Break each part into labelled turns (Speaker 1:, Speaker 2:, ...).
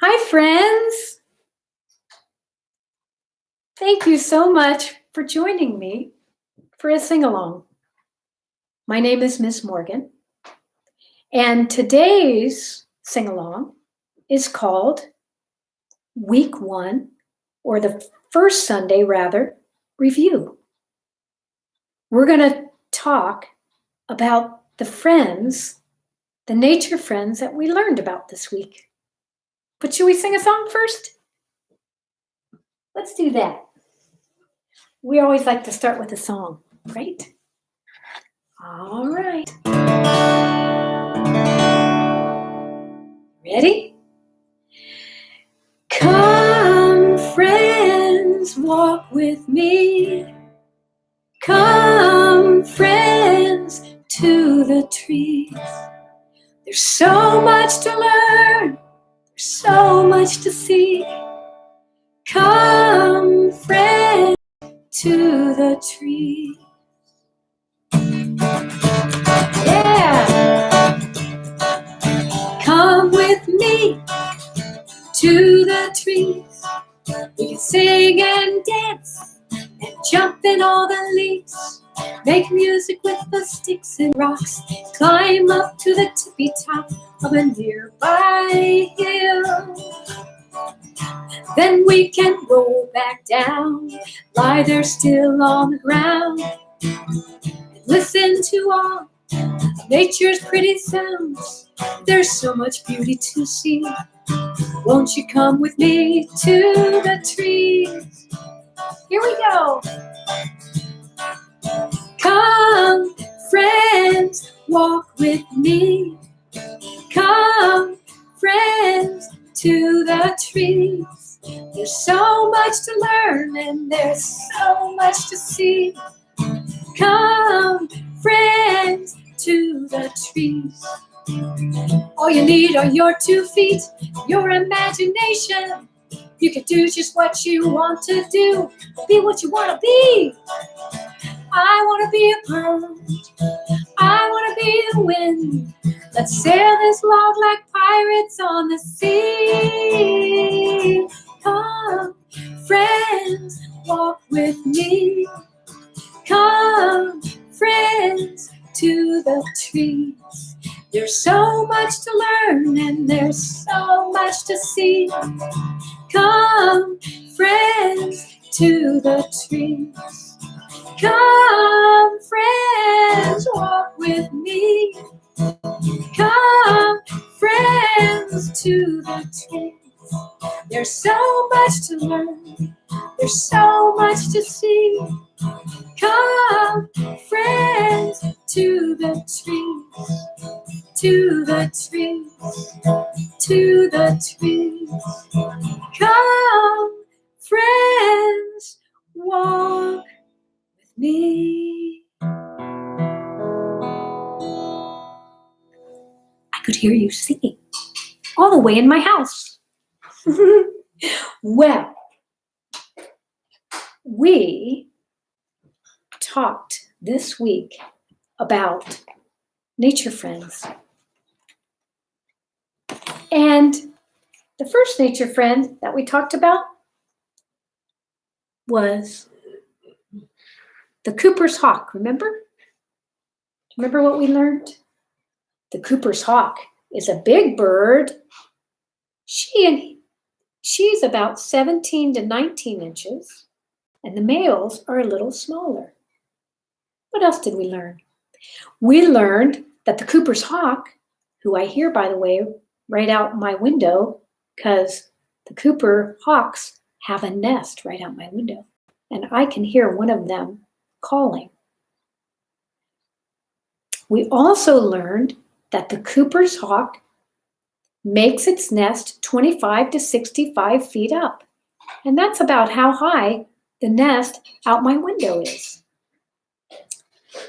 Speaker 1: Hi, friends. Thank you so much for joining me for a sing-along. My name is Miss Morgan, and today's sing-along is called Week 1, or the first Sunday, rather, review. We're going to talk about the friends, the nature friends that we learned about this week. But should we sing a song first? Let's do that. We always like to start with a song, right? All right. Ready? Come, friends, walk with me. Come, friends, to the trees. There's so much to learn. There's so much to see. Come, friends, to the trees. Yeah! Come with me to the trees. We can sing and dance and jump in all the leaves. Make music with the sticks and rocks. Climb up to the tippy top of a nearby hill. Then we can roll back down, lie there still on the ground, and listen to all nature's pretty sounds. There's so much beauty to see. Won't you come with me to the trees? Here we go. Come, friends, walk with me. Come, friends, to the trees. There's so much to learn and there's so much to see. Come, friends, to the trees. All you need are your 2 feet, your imagination. You can do just what you want to do. Be what you want to be. I want to be a bird. I want to be the wind. Let's sail this log like pirates on the sea. Come, friends, walk with me. Come, friends, to the trees. There's so much to learn and there's so much to see. Come, friends, to the trees. Come, friends, walk with me. Come, friends, to the trees. There's so much to learn. There's so much to see. Come, friends, to the trees. To the trees. To the trees. Come, friends, walk with me. I could hear you singing all the way in my house. Well, we talked this week about nature friends. And the first nature friend that we talked about was the Cooper's hawk, remember? Remember what we learned? The Cooper's hawk is a big bird. She's about 17 to 19 inches, and the males are a little smaller. What else did we learn? We learned that the Cooper's hawk, who I hear, by the way, right out my window, because the Cooper hawks have a nest right out my window, and I can hear one of them calling. We also learned that the Cooper's hawk makes its nest 25 to 65 feet up. And that's about how high the nest out my window is.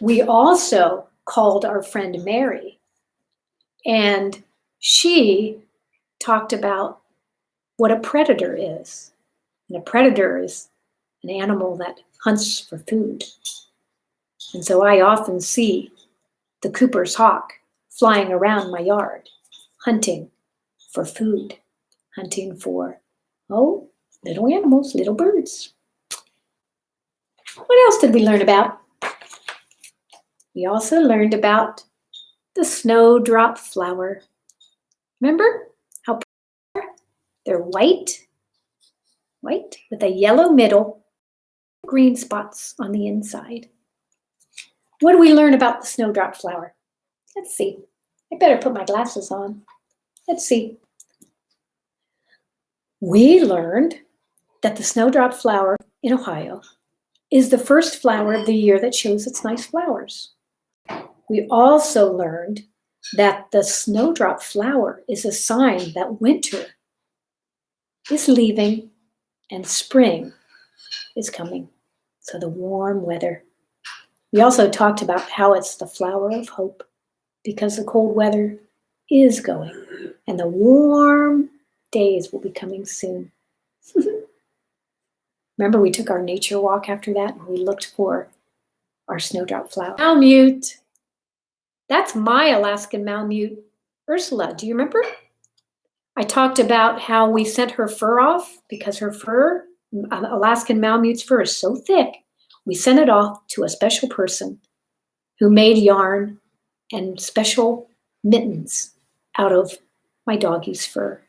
Speaker 1: We also called our friend Mary, and she talked about what a predator is. And a predator is an animal that hunts for food. And so I often see the Cooper's hawk flying around my yard, hunting for food, hunting for, little animals, little birds. What else did we learn about? We also learned about the snowdrop flower. Remember how they're white with a yellow middle, green spots on the inside. What do we learn about the snowdrop flower? Let's see. I better put my glasses on. Let's see. We learned that the snowdrop flower in Ohio is the first flower of the year that shows its nice flowers. We also learned that the snowdrop flower is a sign that winter is leaving and spring is coming. So the warm weather. We also talked about how it's the flower of hope because the cold weather is going and the warm days will be coming soon. Remember, we took our nature walk after that and we looked for our snowdrop flower. Malamute. That's my Alaskan Malamute, Ursula. Do you remember? I talked about how we sent her fur off because her fur, Alaskan Malamute's fur, is so thick. We sent it off to a special person who made yarn and special mittens out of my doggie's fur.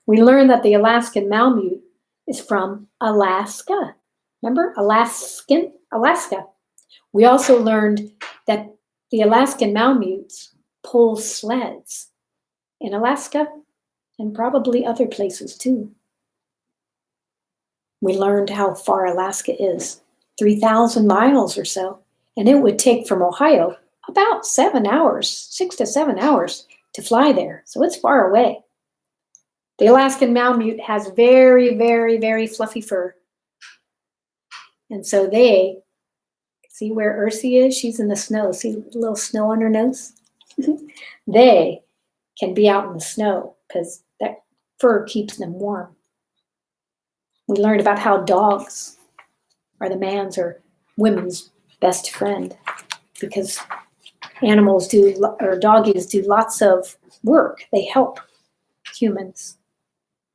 Speaker 1: We learned that the Alaskan Malamute is from Alaska. Remember? Alaska. We also learned that the Alaskan Malamutes pull sleds in Alaska and probably other places too. We learned how far Alaska is, 3,000 miles or so, and it would take from Ohio about 7 hours, 6 to 7 hours to fly there, so it's far away. The Alaskan Malamute has very, very, very fluffy fur. And so they, see where Ursie is? She's in the snow. See the little snow on her nose? They can be out in the snow because that fur keeps them warm. We learned about how dogs are the man's or women's best friend because animals do, or doggies do lots of work. They help humans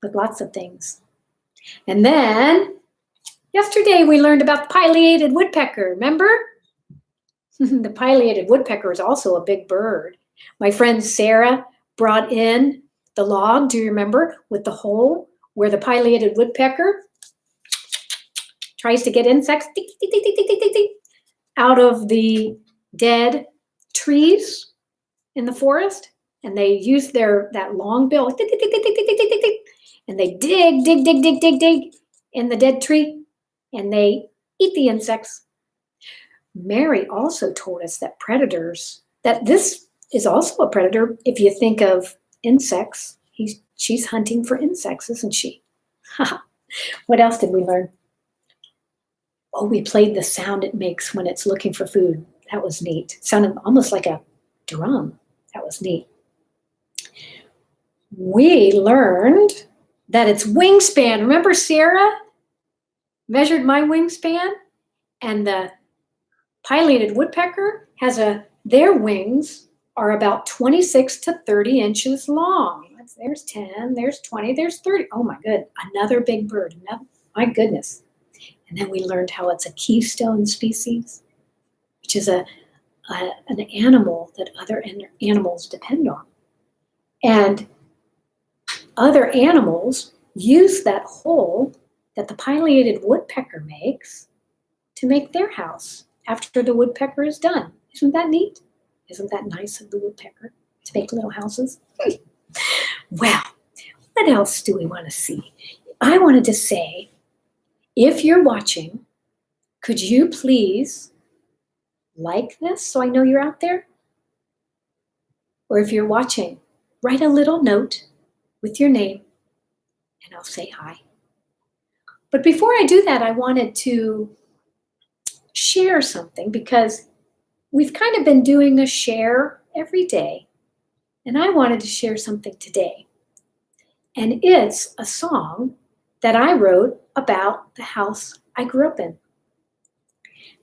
Speaker 1: with lots of things. And then yesterday we learned about the pileated woodpecker, remember? The pileated woodpecker is also a big bird. My friend Sarah brought in the log, do you remember, with the hole where the pileated woodpecker tries to get insects out of the dead trees in the forest, and they use that long bill, and they dig in the dead tree, and they eat the insects. Mary also told us that predators, that this is also a predator. If you think of insects, she's hunting for insects, isn't she? What else did we learn? Oh, we played the sound it makes when it's looking for food. That was neat. It sounded almost like a drum. That was neat. We learned that its wingspan, remember Sarah measured my wingspan? And the pileated woodpecker has their wings are about 26 to 30 inches long. There's 10, there's 20, there's 30. Oh my good, another big bird. My goodness. And then we learned how it's a keystone species, which is an animal that other animals depend on. And other animals use that hole that the pileated woodpecker makes to make their house after the woodpecker is done. Isn't that neat? Isn't that nice of the woodpecker to make little houses? Well, what else do we want to see? I wanted to say, if you're watching, could you please like this so I know you're out there? Or if you're watching, write a little note with your name and I'll say hi. But before I do that, I wanted to share something because we've kind of been doing a share every day. And I wanted to share something today. And it's a song that I wrote about the house I grew up in.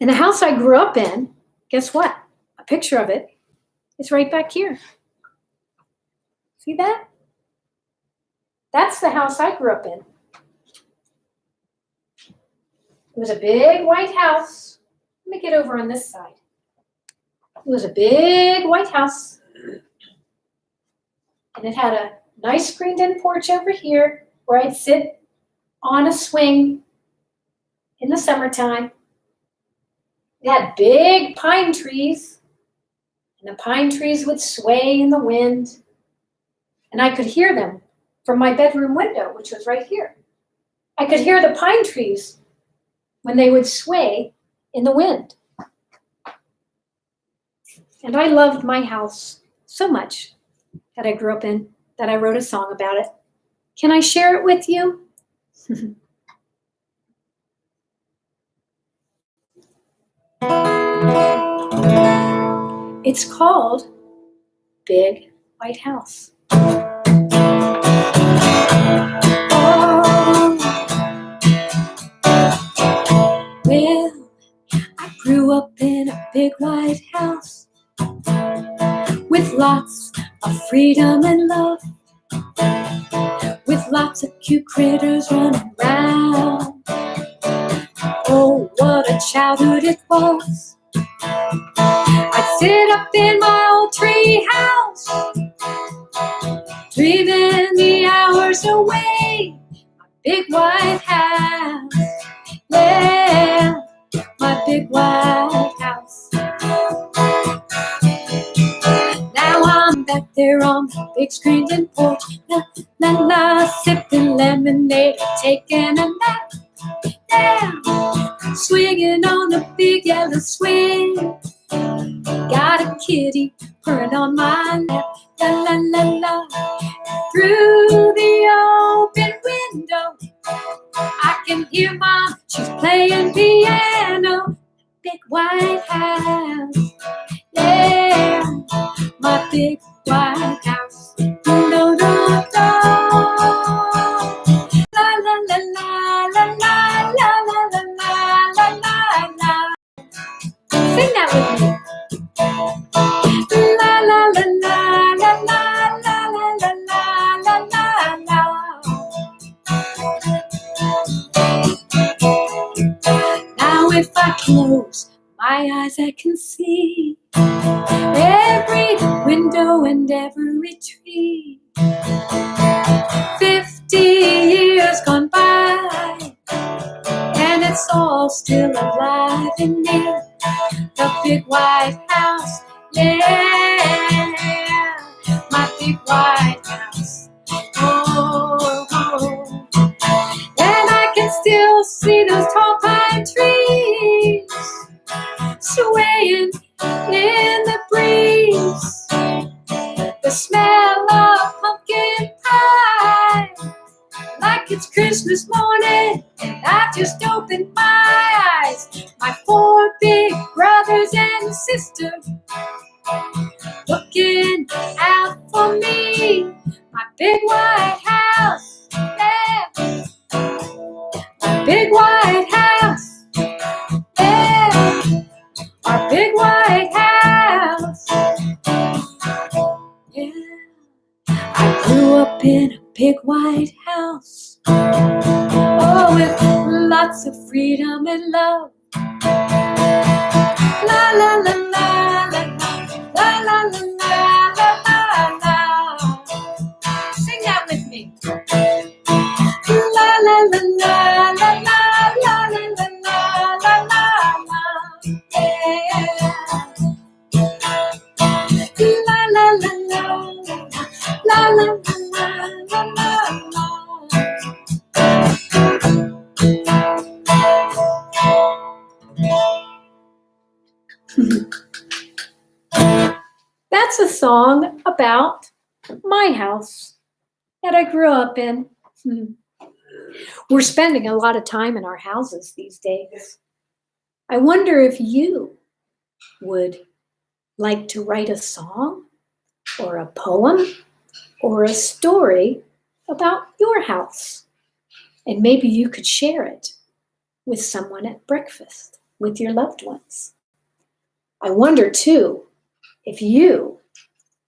Speaker 1: And the house I grew up in, guess what? A picture of it is right back here. See that? That's the house I grew up in. It was a big white house. Let me get over on this side. It was a big white house. And it had a nice screened-in porch over here where I'd sit on a swing in the summertime. It had big pine trees, and the pine trees would sway in the wind. And I could hear them from my bedroom window, which was right here. I could hear the pine trees when they would sway in the wind. And I loved my house so much that I grew up in that I wrote a song about it. Can I share it with you? It's called Big White House. Well, I grew up in a big white house with lots of freedom and love, with lots of cute critters running around. Oh, what a childhood it was. I'd sit up in my old tree house, dreaming the hours away. My big white house, yeah, my big white house. Now I'm back there on the big screened-in porch, la la la, sipping lemonade, taking a nap, yeah, swinging on a big yellow swing. Got a kitty purring on my lap, la la la la. Through the open window, I can hear Mom, she's playing piano. Big white house, yeah, my big white house. Do do do do. La la la la la la la la la la la la. Sing that with me. La la la la la la la la la la la la. Now if I close my eyes, I can see every window and every tree. 50 years gone by, and it's all still alive in me. The big white house, yeah, my big white house. Oh, oh. And I can still see those tall pine trees swaying in the breeze. The smell of pumpkin pie, like it's Christmas morning, and I've just opened my eyes. My 4 big brothers and sisters looking out for me. My big white house, yeah, my big white house, yeah, our big white house, yeah. I grew up in a big white house, oh, with lots of freedom and love. La la la la la la la la la la la. Sing that with me. La la la la la la la la la la la. Yeah. La la la la la la la la la. That's a song about my house that I grew up in. We're spending a lot of time in our houses these days. I wonder if you would like to write a song or a poem or a story about your house. And maybe you could share it with someone at breakfast with your loved ones. I wonder too if you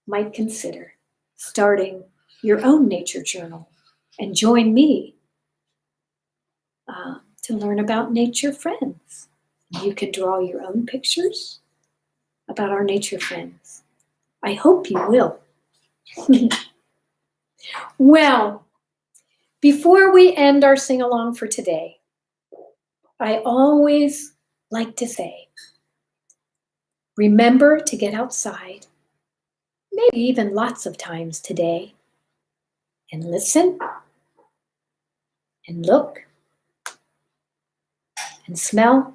Speaker 1: might consider starting your own nature journal and join me to learn about nature friends. You can draw your own pictures about our nature friends. I hope you will. Well, before we end our sing-along for today, I always like to say, remember to get outside, maybe even lots of times today, and listen, and look, and smell,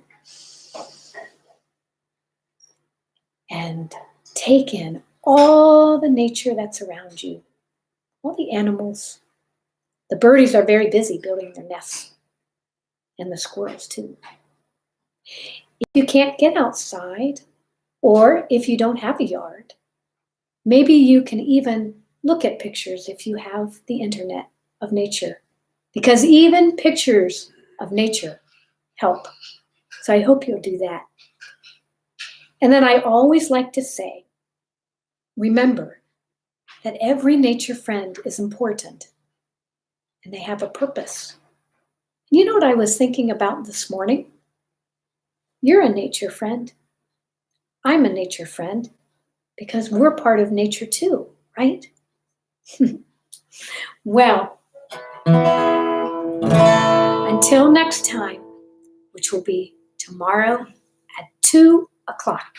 Speaker 1: and take in all the nature that's around you, all the animals. The birdies are very busy building their nests, and the squirrels too. If you can't get outside, or if you don't have a yard, maybe you can even look at pictures if you have the internet of nature, because even pictures of nature help. So I hope you'll do that. And then I always like to say, remember that every nature friend is important and they have a purpose. And you know what I was thinking about this morning? You're a nature friend. I'm a nature friend because we're part of nature too, right? Well, until next time, which will be tomorrow at 2 o'clock.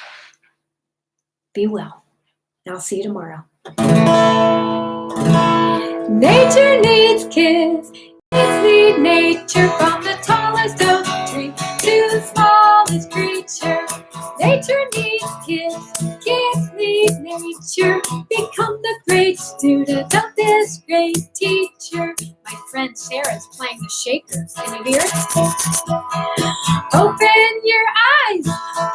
Speaker 1: Be well. I'll see you tomorrow. Nature needs kids. Kids need nature, from the tallest oak tree to the smallest creature. Nature needs kids. Kids need nature. Become the great student of this great teacher. My friend Sarah's playing the shaker. Can you hear it? Open your eyes,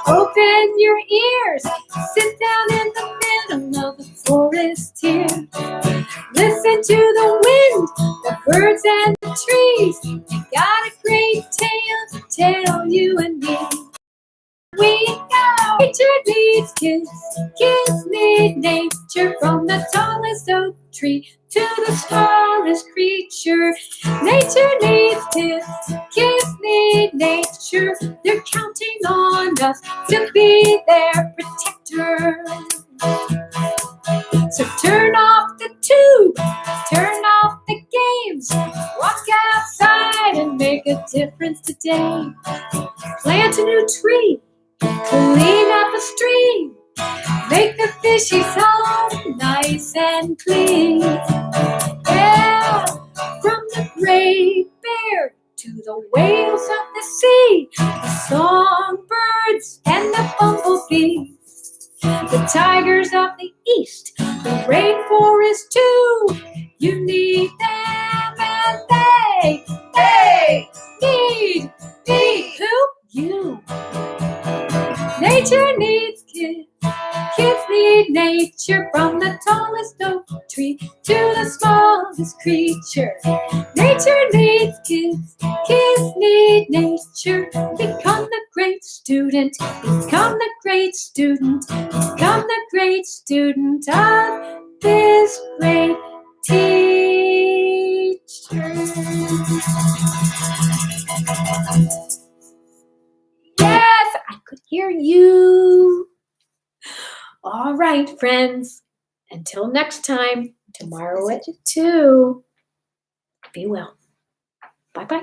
Speaker 1: open your ears. Sit down in the middle of the forest here. Listen to the wind, the birds and the trees. They got a great tale to tell you and me. We go. Nature needs kids. Kids need nature, from the tallest oak tree to the smallest creature. Nature needs kids. Kids need nature. They're counting on us to be their protector. So turn off the tube, turn off the games, walk outside and make a difference today. Plant a new tree, clean up a stream, make the fishies home nice and clean. Yeah, from the great bear to the whales of the sea, the songbirds and the bumblebees, the tigers of the east, the rainforest too. You need them and they need who? You. Nature needs kids. Kids need nature, from the tallest oak tree to the smallest creature. Nature needs kids. Kids need nature. Become the great student. Become the great student. Become the great student of this great teacher. Yes, I could hear you. All right, friends. Until next time, tomorrow at 2. Be well. Bye-bye.